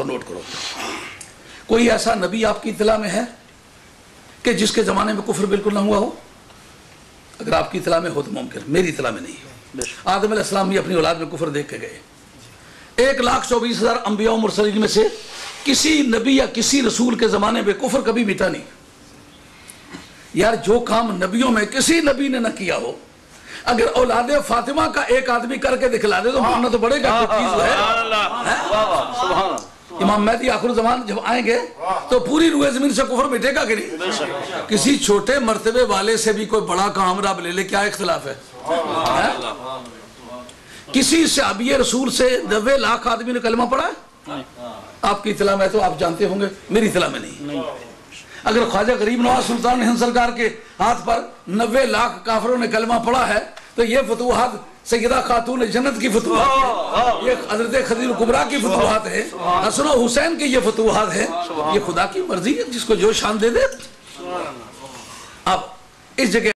और नोट करो। कोई ऐसा नबी आपकी इत्तला में है कि जिसके ज़माने में कुफ्र बिल्कुल ना हुआ हो? अगर आपकी इत्तला में हो तो मुमकिन, मेरी इत्तला में नहीं हो। आदम अलैहिस्सलाम भी अपनी औलाद में कुफ्र देख के गए। 1,24,000 अंबिया और मुरसलीन में से किसी नबी या किसी रसूल के ज़माने में कुफ्र कभी मिटा नहीं। यार जो काम नबियों में किसी नबी ने न किया हो, अगर औलादे फातिमा का एक आदमी करके दिखला दे तो मानना तो पड़ेगा चीज है। इमाम मेहदी आखिर ज़मान जब आएंगे तो पूरी रूए ज़मीन से कुफ्र मिटेगा कि नहीं? किसी छोटे मर्तबे वाले से भी कोई बड़ा काम रब ले ले, क्या इख्तिलाफ है? किसी सहाबी रसूल से 90 लाख आदमी ने कलमा पढ़ा है? आपकी इत्तला में तो आप जानते होंगे, मेरी इत्तला में नहीं। अगर ख्वाजा गरीब नवाज सुल्तान हिंद सरकार के हाथ पर 90 लाख काफिरों ने कलमा पढ़ा है तो ये फतूहात सैयदा खातून जन्नत की फतूहात है, ये हजरत खदीजा कुबरा की फतूहात है, हसन और हुसैन की ये फतूहात है। ये खुदा की मर्जी है, जिसको जो शान दे दे। अब इस जगह